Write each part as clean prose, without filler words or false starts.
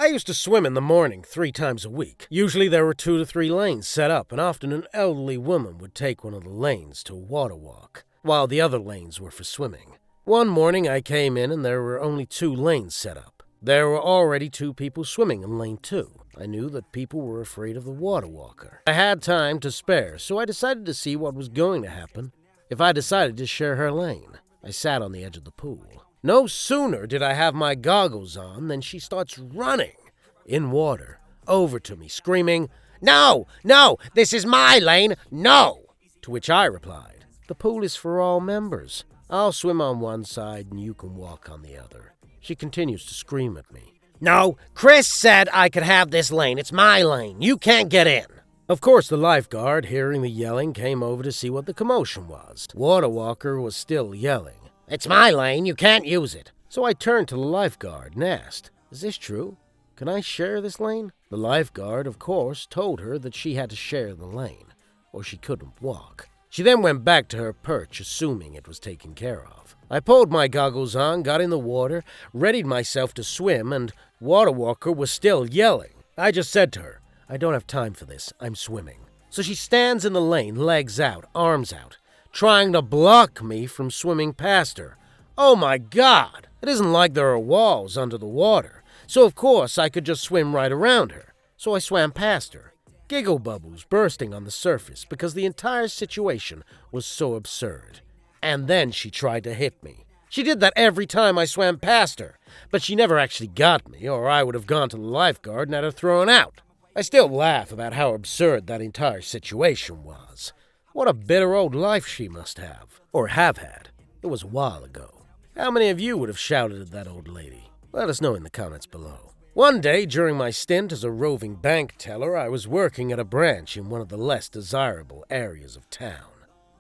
I used to swim in the morning 3 times a week. Usually there were 2 to 3 lanes set up, and often an elderly woman would take one of the lanes to water walk, while the other lanes were for swimming. One morning I came in and there were only 2 lanes set up. There were already 2 people swimming in lane 2. I knew that people were afraid of the water walker. I had time to spare, so I decided to see what was going to happen if I decided to share her lane. I sat on the edge of the pool. No sooner did I have my goggles on than she starts running in water over to me, screaming, "No, no, this is my lane, no!" To which I replied, "The pool is for all members. I'll swim on one side and you can walk on the other." She continues to scream at me. "No, Chris said I could have this lane. It's my lane. You can't get in." Of course, the lifeguard, hearing the yelling, came over to see what the commotion was. Water walker was still yelling, "It's my lane. You can't use it." So I turned to the lifeguard and asked, "Is this true? Can I share this lane?" The lifeguard, of course, told her that she had to share the lane, or she couldn't walk. She then went back to her perch, assuming it was taken care of. I pulled my goggles on, got in the water, readied myself to swim, and Water Walker was still yelling. I just said to her, "I don't have time for this. I'm swimming." So she stands in the lane, legs out, arms out, trying to block me from swimming past her. Oh my God! It isn't like there are walls under the water, so of course I could just swim right around her. So I swam past her, giggle bubbles bursting on the surface because the entire situation was so absurd. And then she tried to hit me. She did that every time I swam past her, but she never actually got me, or I would have gone to the lifeguard and had her thrown out. I still laugh about how absurd that entire situation was. What a bitter old life she must have, or have had. It was a while ago. How many of you would have shouted at that old lady? Let us know in the comments below. One day, during my stint as a roving bank teller, I was working at a branch in one of the less desirable areas of town.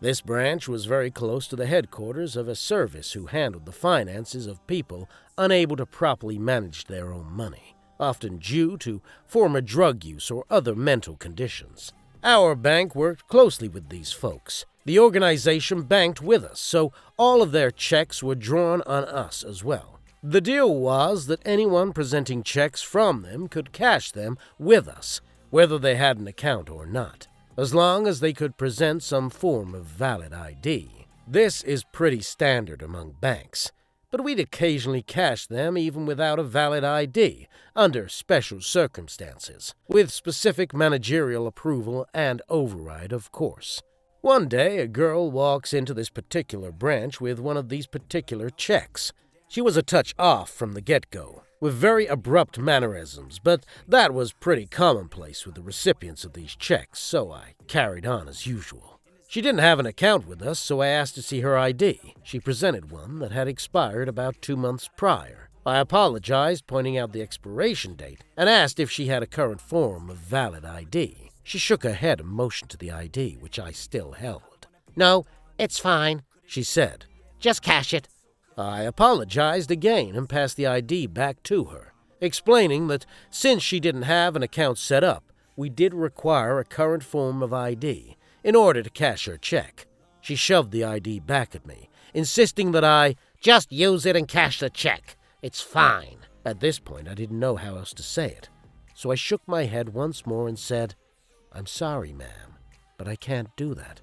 This branch was very close to the headquarters of a service who handled the finances of people unable to properly manage their own money, often due to former drug use or other mental conditions. Our bank worked closely with these folks. The organization banked with us, so all of their checks were drawn on us as well. The deal was that anyone presenting checks from them could cash them with us, whether they had an account or not, as long as they could present some form of valid ID. This is pretty standard among banks, but we'd occasionally cash them even without a valid ID, under special circumstances, with specific managerial approval and override, of course. One day, a girl walks into this particular branch with one of these particular checks. She was a touch off from the get-go, with very abrupt mannerisms, but that was pretty commonplace with the recipients of these checks, so I carried on as usual. She didn't have an account with us, so I asked to see her ID. She presented one that had expired about 2 months prior. I apologized, pointing out the expiration date, and asked if she had a current form of valid ID. She shook her head and motioned to the ID, which I still held. "No, it's fine," she said. "Just cash it." I apologized again and passed the ID back to her, explaining that since she didn't have an account set up, we did require a current form of ID in order to cash her check. She shoved the ID back at me, insisting that I just use it and cash the check. It's fine. At this point, I didn't know how else to say it, so I shook my head once more and said, "I'm sorry, ma'am, but I can't do that."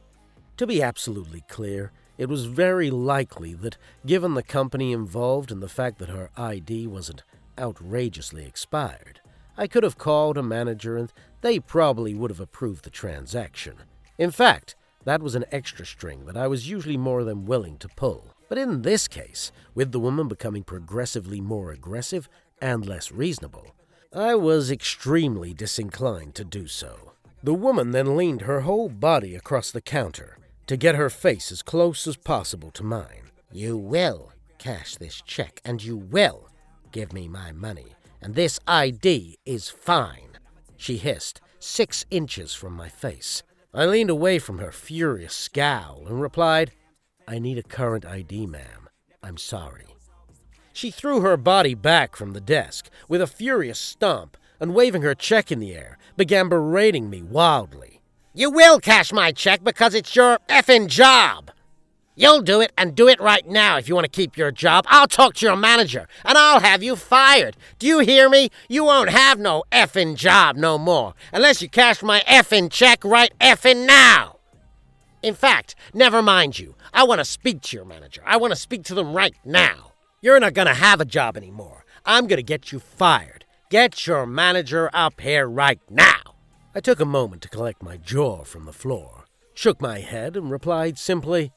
To be absolutely clear, it was very likely that, given the company involved and the fact that her ID wasn't outrageously expired, I could have called a manager and they probably would have approved the transaction. In fact, that was an extra string that I was usually more than willing to pull. But in this case, with the woman becoming progressively more aggressive and less reasonable, I was extremely disinclined to do so. The woman then leaned her whole body across the counter to get her face as close as possible to mine. "You will cash this check, and you will give me my money, and this ID is fine," she hissed, 6 inches from my face. I leaned away from her furious scowl and replied, "I need a current ID, ma'am. I'm sorry." She threw her body back from the desk with a furious stomp and, waving her check in the air, began berating me wildly. "You will cash my check because it's your effing job. You'll do it, and do it right now if you want to keep your job. I'll talk to your manager, and I'll have you fired. Do you hear me? You won't have no effing job no more, unless you cash my effing check right effing now. In fact, never mind you. I want to speak to your manager. I want to speak to them right now. You're not going to have a job anymore. I'm going to get you fired. Get your manager up here right now. I took a moment to collect my jaw from the floor, shook my head, and replied simply,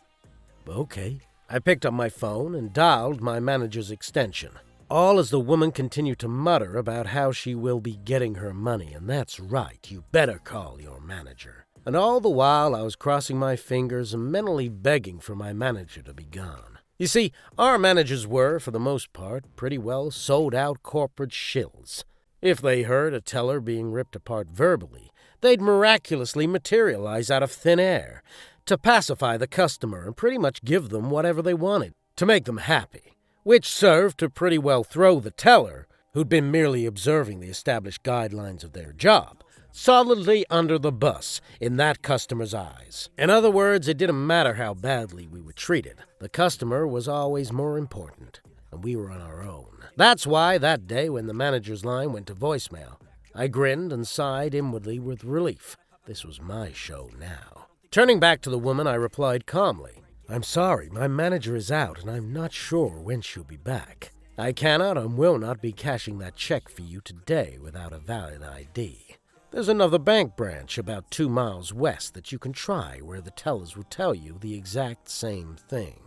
"Okay." I picked up my phone and dialed my manager's extension, all as the woman continued to mutter about how she will be getting her money, and that's right, you better call your manager. And all the while I was crossing my fingers and mentally begging for my manager to be gone. You see, our managers were, for the most part, pretty well sold-out corporate shills. If they heard a teller being ripped apart verbally, they'd miraculously materialize out of thin air to pacify the customer and pretty much give them whatever they wanted to make them happy, which served to pretty well throw the teller, who'd been merely observing the established guidelines of their job, solidly under the bus in that customer's eyes. In other words, it didn't matter how badly we were treated. The customer was always more important, and we were on our own. That's why that day when the manager's line went to voicemail, I grinned and sighed inwardly with relief. This was my show now. Turning back to the woman, I replied calmly, "I'm sorry, my manager is out, and I'm not sure when she'll be back. I cannot and will not be cashing that check for you today without a valid ID. There's another bank branch about 2 miles west that you can try where the tellers will tell you the exact same thing.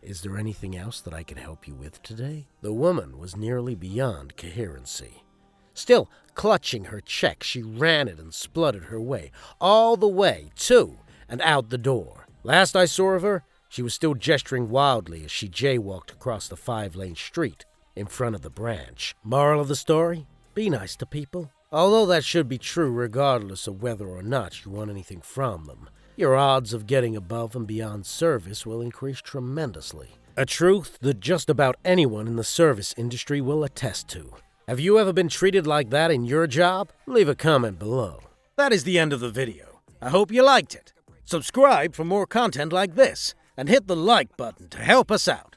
Is there anything else that I can help you with today?" The woman was nearly beyond coherency. Still clutching her check, she ran it and spluttered her way, all the way to and out the door. Last I saw of her, she was still gesturing wildly as she jaywalked across the 5-lane street in front of the branch. Moral of the story? Be nice to people. Although that should be true regardless of whether or not you want anything from them. Your odds of getting above and beyond service will increase tremendously. A truth that just about anyone in the service industry will attest to. Have you ever been treated like that in your job? Leave a comment below. That is the end of the video. I hope you liked it. Subscribe for more content like this, and hit the like button to help us out.